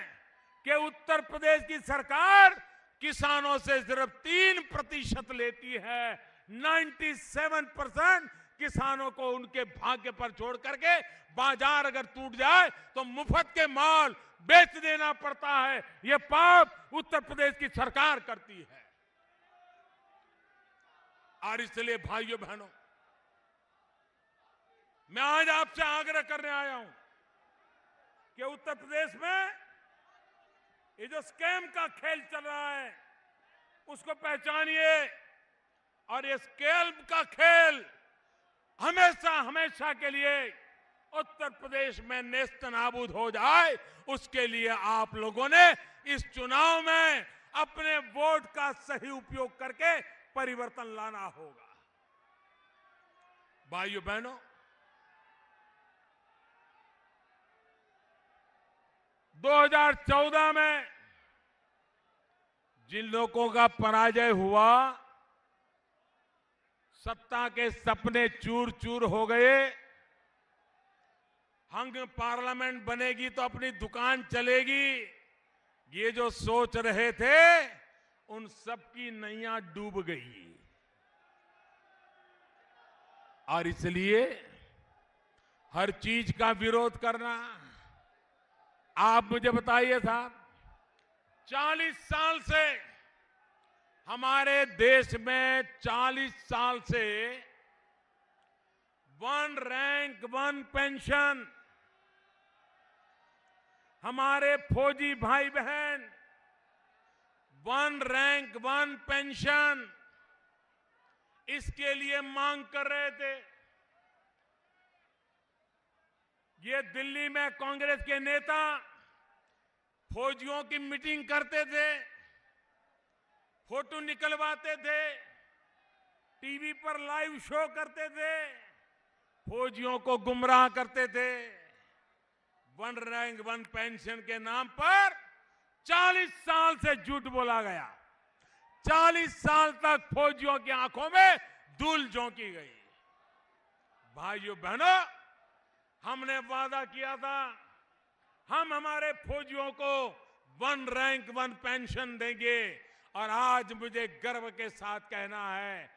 कि उत्तर प्रदेश की सरकार किसानों से सिर्फ 3% लेती है? 97% किसानों को उनके भाग्य पर छोड़ करके बाजार अगर टूट जाए तो मुफ्त के माल बेच देना पड़ता है। यह पाप उत्तर प्रदेश की सरकार करती है। और इसलिए भाइयों बहनों, मैं आज आपसे आग्रह करने आया हूं कि उत्तर प्रदेश में ये जो स्कैम का खेल चल रहा है उसको पहचानिए, और ये स्कैम का खेल हमेशा हमेशा के लिए उत्तर प्रदेश में नेस्त नाबूद हो जाए, उसके लिए आप लोगों ने इस चुनाव में अपने वोट का सही उपयोग करके परिवर्तन लाना होगा। भाइयों बहनों, 2014 में जिन लोगों का पराजय हुआ, सत्ता के सपने चूर चूर हो गए, हंग पार्लियामेंट बनेगी तो अपनी दुकान चलेगी, ये जो सोच रहे थे उन सबकी नैया डूब गई। और इसलिए हर चीज का विरोध करना। आप मुझे बताइए साहब, 40 साल से हमारे देश में 40 साल से वन रैंक वन पेंशन, हमारे फौजी भाई बहन वन रैंक वन पेंशन इसके लिए मांग कर रहे थे। ये दिल्ली में कांग्रेस के नेता फौजियों की मीटिंग करते थे, फोटो निकलवाते थे, टीवी पर लाइव शो करते थे, फौजियों को गुमराह करते थे। वन रैंक वन पेंशन के नाम पर 40 साल से झूठ बोला गया। 40 साल तक फौजियों की आंखों में धूल झोंकी गई। भाइयों बहनों, हमने वादा किया था हम हमारे फौजियों को वन रैंक वन पेंशन देंगे, और आज मुझे गर्व के साथ कहना है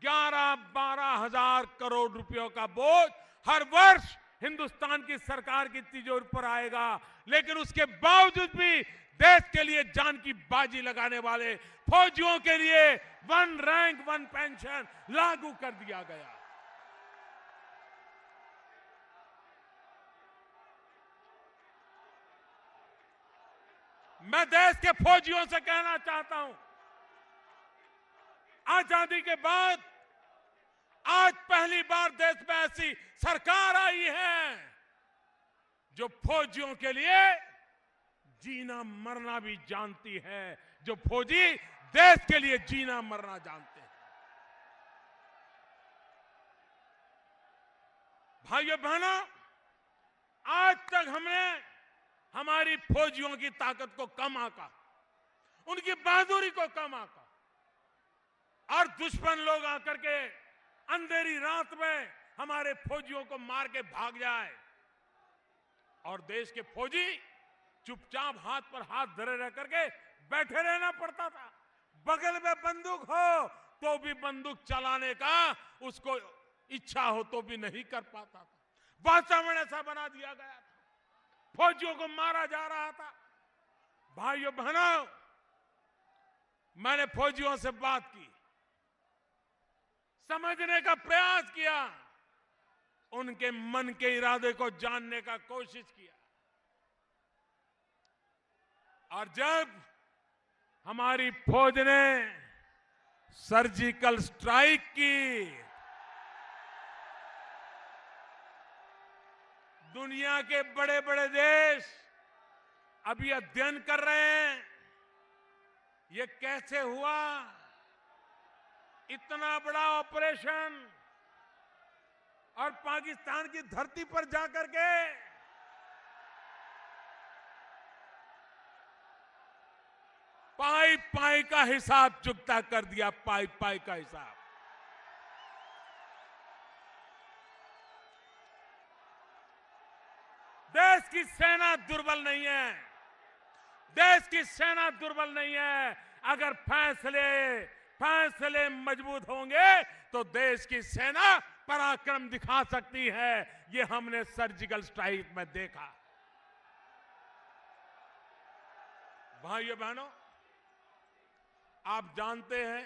11-12 हजार करोड़ रुपयों का बोझ हर वर्ष हिंदुस्तान की सरकार की तिजोरी पर आएगा। लेकिन उसके बावजूद भी देश के लिए जान की बाजी लगाने वाले फौजियों के लिए वन रैंक वन पेंशन लागू कर दिया गया। मैं देश के फौजियों से कहना चाहता हूं, आजादी के बाद आज पहली बार देश में ऐसी सरकार आई है जो फौजियों के लिए जीना मरना भी जानती है, जो फौजी देश के लिए जीना मरना जानते हैं। भाइयों बहनों, आज तक हमने हमारी फौजियों की ताकत को कम आंका, उनकी बहादुरी को कम आंका, और दुश्मन लोग आकर के अंधेरी रात में हमारे फौजियों को मार के भाग जाए, और देश के फौजी चुपचाप हाथ पर हाथ धरे रह करके बैठे रहना पड़ता था। बगल में बंदूक हो तो भी बंदूक चलाने का उसको इच्छा हो तो भी नहीं कर पाता था। वातावरण ऐसा बना दिया गया था, फौजियों को मारा जा रहा था। भाइयों बहनों, मैंने फौजियों से बात की, समझने का प्रयास किया, उनके मन के इरादे को जानने का कोशिश किया। और जब हमारी फौज ने सर्जिकल स्ट्राइक की, दुनिया के बड़े बड़े देश अभी अध्ययन कर रहे हैं ये कैसे हुआ। इतना बड़ा ऑपरेशन और पाकिस्तान की धरती पर जाकर के पाई पाई का हिसाब चुकता कर दिया, पाई पाई का हिसाब। देश की सेना दुर्बल नहीं है, देश की सेना दुर्बल नहीं है। अगर फैसले मजबूत होंगे तो देश की सेना पराक्रम दिखा सकती है। ये हमने सर्जिकल स्ट्राइक में देखा। भाइयों बहनों, आप जानते हैं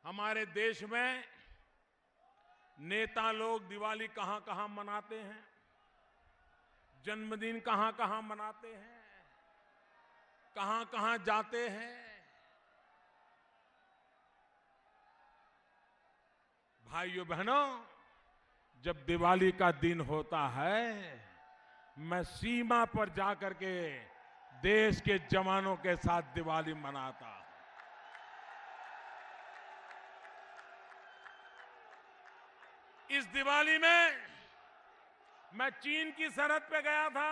हमारे देश में नेता लोग दिवाली कहां कहां मनाते हैं, जन्मदिन कहां कहां मनाते हैं, कहां कहां जाते हैं। भाइयों बहनों, जब दिवाली का दिन होता है मैं सीमा पर जाकर के देश के जवानों के साथ दिवाली मनाता हूं। इस दिवाली में मैं चीन की सरहद पे गया था,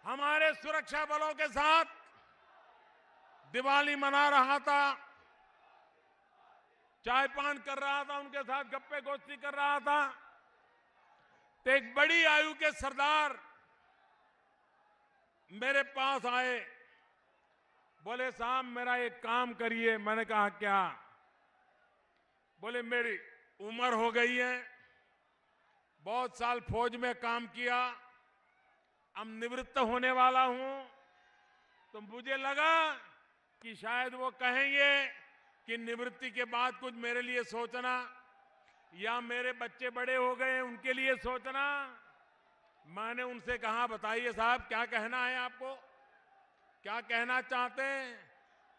हमारे सुरक्षा बलों के साथ दिवाली मना रहा था, चाय पान कर रहा था, उनके साथ गप्पे गोष्ठी कर रहा था। तो एक बड़ी आयु के सरदार मेरे पास आए, बोले साहब मेरा एक काम करिए। मैंने कहा क्या? बोले मेरी उम्र हो गई है, बहुत साल फौज में काम किया, अब निवृत्त होने वाला हूं, तो मुझे लगा कि शायद वो कहेंगे कि निवृत्ति के बाद कुछ मेरे लिए सोचना, या मेरे बच्चे बड़े हो गए उनके लिए सोचना। मैंने उनसे कहा बताइए साहब क्या कहना है आपको, क्या कहना चाहते हैं?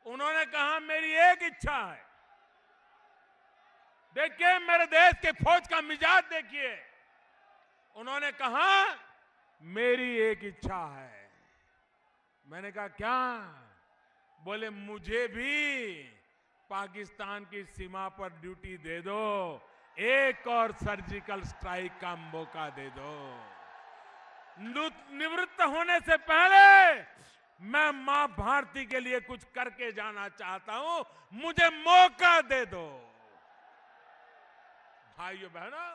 उन्होंने कहा मेरी एक इच्छा है। देखिए मेरे देश के फौज का मिजाज देखिए। उन्होंने कहा मेरी एक इच्छा है। मैंने कहा क्या? बोले मुझे भी पाकिस्तान की सीमा पर ड्यूटी दे दो, एक और सर्जिकल स्ट्राइक का मौका दे दो। निवृत्त होने से पहले मैं मां भारती के लिए कुछ करके जाना चाहता हूं, मुझे मौका दे दो। भाइयों बहनों,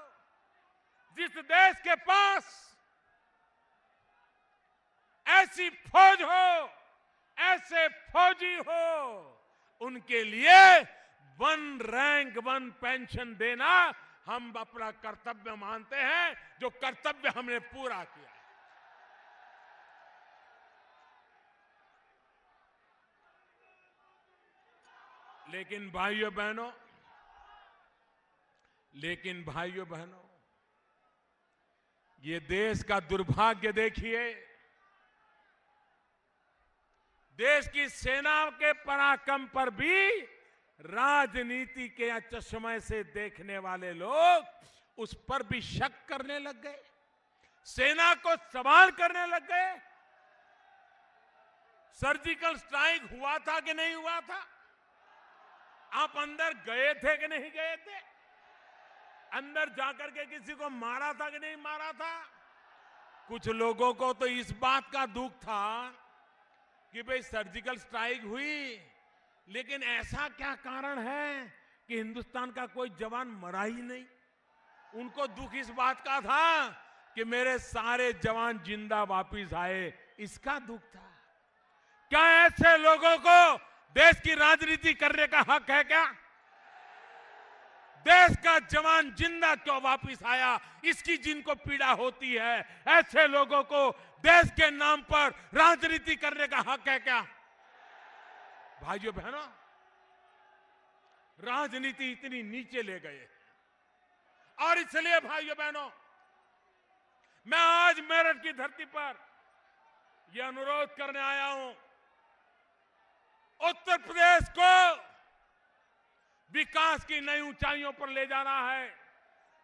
जिस देश के पास ऐसी फौज हो, ऐसे फौजी हो, उनके लिए 1 रैंक 1 पेंशन देना हम अपना कर्तव्य मानते हैं, जो कर्तव्य हमने पूरा किया। लेकिन भाइयों बहनों, ये देश का दुर्भाग्य देखिए। देश की सेना के पराक्रम पर भी राजनीति के चश्मे से देखने वाले लोग उस पर भी शक करने लग गए, सेना को सवाल करने लग गए। सर्जिकल स्ट्राइक हुआ था कि नहीं हुआ था? आप अंदर गए थे कि नहीं गए थे? अंदर जाकर के किसी को मारा था कि नहीं मारा था? कुछ लोगों को तो इस बात का दुख था कि भाई सर्जिकल स्ट्राइक हुई, लेकिन ऐसा क्या कारण है कि हिंदुस्तान का कोई जवान मरा ही नहीं? उनको दुख इस बात का था कि मेरे सारे जवान जिंदा वापस आए, इसका दुख था। क्या ऐसे लोगों को देश की राजनीति करने का हक है क्या? देश का जवान जिंदा क्यों वापस आया, इसकी जिनको पीड़ा होती है, ऐसे लोगों को देश के नाम पर राजनीति करने का हक है क्या? भाइयों बहनों, राजनीति इतनी नीचे ले गए और इसलिए भाइयों बहनों, मैं आज मेरठ की धरती पर यह अनुरोध करने आया हूं, उत्तर प्रदेश को विकास की नई ऊंचाइयों पर ले जाना है,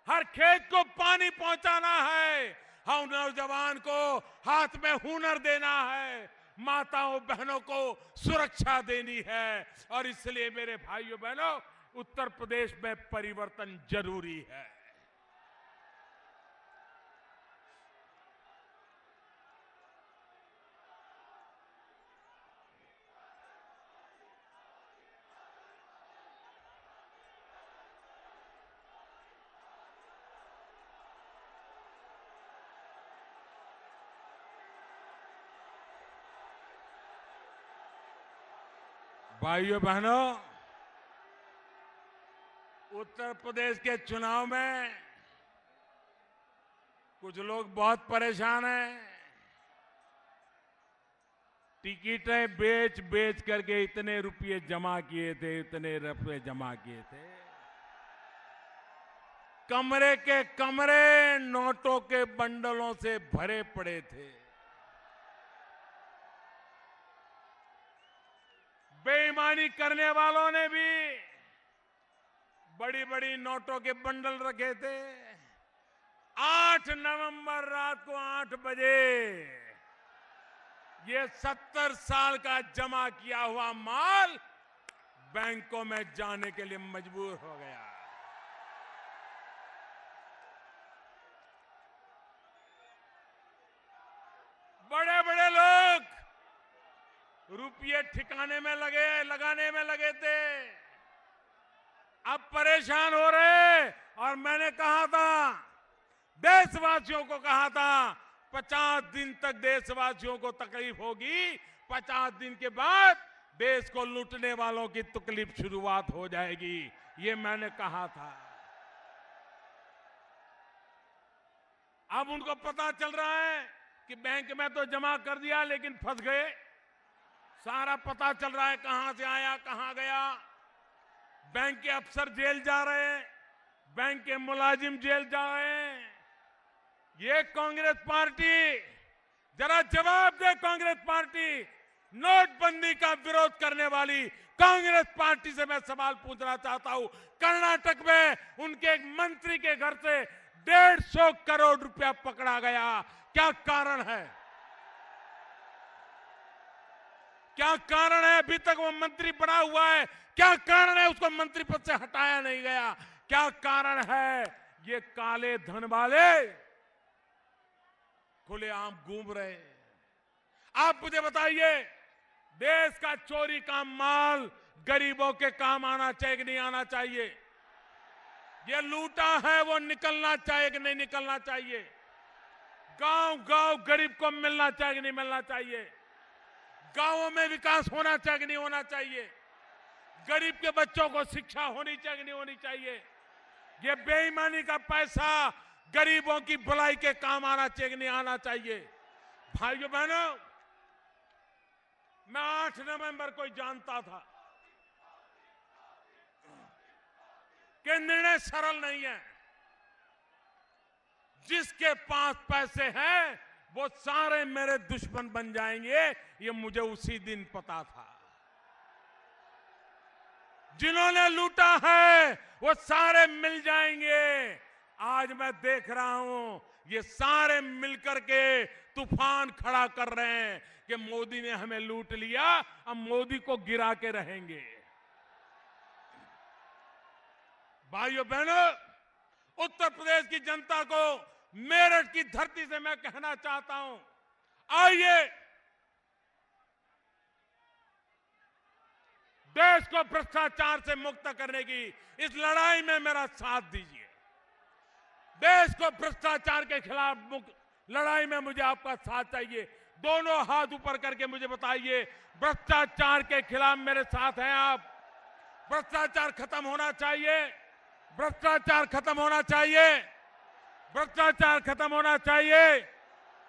हर खेत को पानी पहुंचाना है, हर नौजवान को हाथ में हुनर देना है, माताओं बहनों को सुरक्षा देनी है। और इसलिए मेरे भाइयों बहनों, उत्तर प्रदेश में परिवर्तन जरूरी है। भाइयों बहनों, उत्तर प्रदेश के चुनाव में कुछ लोग बहुत परेशान हैं। टिकटें बेच बेच करके इतने रुपये जमा किए थे, इतने रुपये जमा किए थे, कमरे के कमरे नोटों के बंडलों से भरे पड़े थे। बेईमानी करने वालों ने भी बड़ी बड़ी नोटों के बंडल रखे थे। 8 नवंबर रात को 8 बजे ये 70 साल का जमा किया हुआ माल बैंकों में जाने के लिए मजबूर हो गया। बड़े बड़े लोग रुपये ठिकाने में लगाने में लगे थे, अब परेशान हो रहे। और मैंने कहा था, देशवासियों को कहा था, 50 दिन तक देशवासियों को तकलीफ होगी, 50 दिन के बाद देश को लूटने वालों की तकलीफ शुरुआत हो जाएगी, ये मैंने कहा था। अब उनको पता चल रहा है कि बैंक में तो जमा कर दिया लेकिन फंस गए। सारा पता चल रहा है कहां से आया कहां गया। बैंक के अफसर जेल जा रहे हैं, बैंक के मुलाजिम जेल जा रहे हैं। ये कांग्रेस पार्टी, जरा जवाब दे कांग्रेस पार्टी, नोटबंदी का विरोध करने वाली कांग्रेस पार्टी से मैं सवाल पूछना चाहता हूं। कर्नाटक में उनके एक मंत्री के घर से 150 करोड़ रुपया पकड़ा गया, क्या कारण है? क्या कारण है? अभी तक वो मंत्री बना हुआ है, क्या कारण है उसको मंत्री पद से हटाया नहीं गया? क्या कारण है? ये काले धन वाले खुलेआम घूम रहे हैं। आप मुझे बताइए, देश का चोरी का माल गरीबों के काम आना चाहिए कि नहीं आना चाहिए? ये लूटा है वो निकलना चाहिए कि नहीं निकलना चाहिए? गांव गांव गरीब को मिलना चाहिए कि नहीं मिलना चाहिए? गांवों में विकास होना चाहिए कि नहीं होना चाहिए? गरीब के बच्चों को शिक्षा होनी चाहिए कि नहीं होनी चाहिए? ये बेईमानी का पैसा गरीबों की भलाई के काम आना चाहिए कि नहीं आना चाहिए? भाइयों बहनों, मैं 8 नवंबर को जानता था कि निर्णय सरल नहीं है। जिसके पास पैसे हैं वो सारे मेरे दुश्मन बन जाएंगे, ये मुझे उसी दिन पता था। जिन्होंने लूटा है वो सारे मिल जाएंगे। आज मैं देख रहा हूं ये सारे मिलकर के तूफान खड़ा कर रहे हैं कि मोदी ने हमें लूट लिया, अब मोदी को गिरा के रहेंगे। भाइयों बहनों, उत्तर प्रदेश की जनता को मेरठ की धरती से मैं कहना चाहता हूं, आइए देश को भ्रष्टाचार से मुक्त करने की इस लड़ाई में मेरा साथ दीजिए। देश को भ्रष्टाचार के खिलाफ लड़ाई में मुझे आपका साथ चाहिए। दोनों हाथ ऊपर करके मुझे बताइए, भ्रष्टाचार के खिलाफ मेरे साथ हैं आप? भ्रष्टाचार खत्म होना चाहिए, भ्रष्टाचार खत्म होना चाहिए, भ्रष्टाचार खत्म होना चाहिए,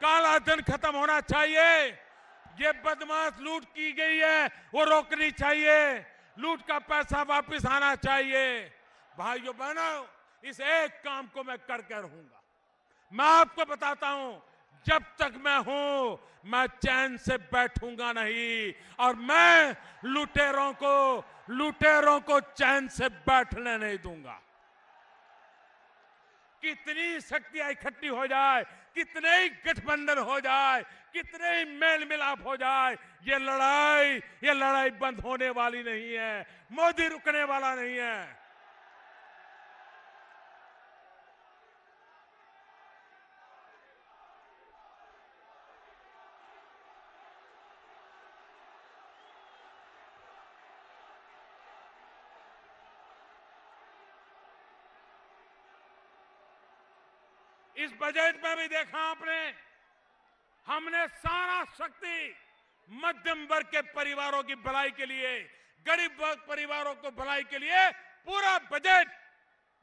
काला धन खत्म होना चाहिए। ये बदमाश लूट की गई है वो रोकनी चाहिए, लूट का पैसा वापस आना चाहिए। भाइयों बहनों, इस एक काम को मैं करके रहूंगा। मैं आपको बताता हूं, जब तक मैं हूं मैं चैन से बैठूंगा नहीं, और मैं लुटेरों को चैन से बैठने नहीं दूंगा। कितनी शक्तियां इकट्ठी हो जाए, कितने ही गठबंधन हो जाए, कितने ही मेल मिलाप हो जाए, ये लड़ाई बंद होने वाली नहीं है। मोदी रुकने वाला नहीं है। इस बजट में भी देखा आपने, हमने सारा शक्ति मध्यम वर्ग के परिवारों की भलाई के लिए, गरीब वर्ग परिवारों को भलाई के लिए पूरा बजट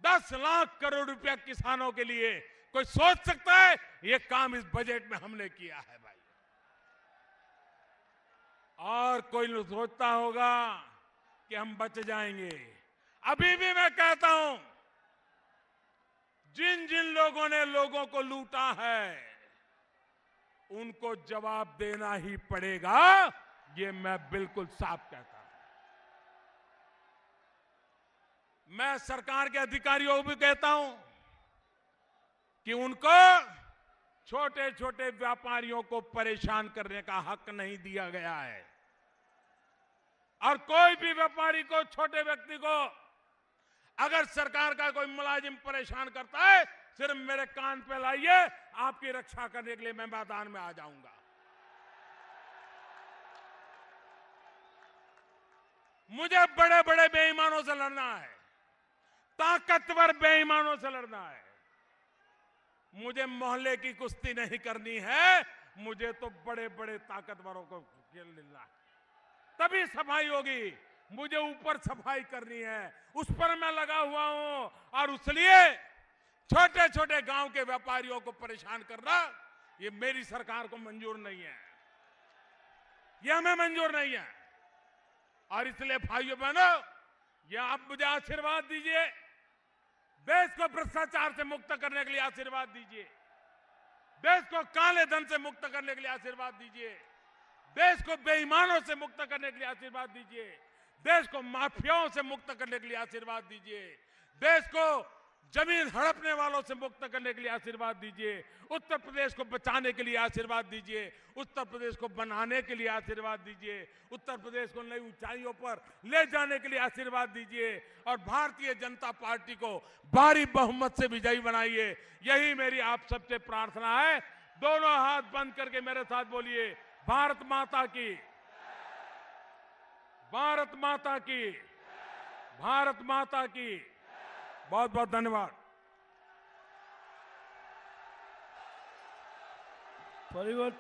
10 लाख करोड़ रुपया किसानों के लिए। कोई सोच सकता है ये काम इस बजट में हमने किया है भाई? और कोई सोचता होगा कि हम बच जाएंगे? अभी भी मैं कहता हूं, जिन जिन लोगों ने लोगों को लूटा है उनको जवाब देना ही पड़ेगा, ये मैं बिल्कुल साफ कहता हूं। मैं सरकार के अधिकारियों को भी कहता हूं कि उनको छोटे छोटे व्यापारियों को परेशान करने का हक नहीं दिया गया है, और कोई भी व्यापारी को, छोटे व्यक्ति को अगर सरकार का कोई मुलाजिम परेशान करता है, सिर्फ मेरे कान पे लाइए, आपकी रक्षा करने के लिए मैं मैदान में आ जाऊंगा। मुझे बड़े बड़े बेईमानों से लड़ना है, ताकतवर बेईमानों से लड़ना है। मुझे मोहल्ले की कुश्ती नहीं करनी है, मुझे तो बड़े बड़े ताकतवरों को खेलना है, तभी सफाई होगी। मुझे ऊपर सफाई करनी है, उस पर मैं लगा हुआ हूं, और इसलिए छोटे छोटे गांव के व्यापारियों को परेशान करना ये मेरी सरकार को मंजूर नहीं है, ये हमें मंजूर नहीं है। और इसलिए भाइयों बहनों, ये आप मुझे आशीर्वाद दीजिए, देश को भ्रष्टाचार से मुक्त करने के लिए आशीर्वाद दीजिए, देश को काले धन से मुक्त करने के लिए आशीर्वाद दीजिए, देश को बेईमानों से मुक्त करने के लिए आशीर्वाद दीजिए, देश को माफियाओं से मुक्त करने के लिए आशीर्वाद दीजिए, देश को जमीन हड़पने वालों से मुक्त करने के लिए आशीर्वाद दीजिए, उत्तर प्रदेश को बचाने के लिए आशीर्वाद दीजिए, उत्तर प्रदेश को बनाने के लिए आशीर्वाद दीजिए, उत्तर प्रदेश को नई ऊंचाइयों पर ले जाने के लिए आशीर्वाद दीजिए, और भारतीय जनता पार्टी को भारी बहुमत से विजयी बनाइए। यही मेरी आप सबसे प्रार्थना है। दोनों हाथ बंद करके मेरे साथ बोलिए, भारत माता की, भारत माता की, भारत माता की। बहुत बहुत धन्यवाद। परिवर्तन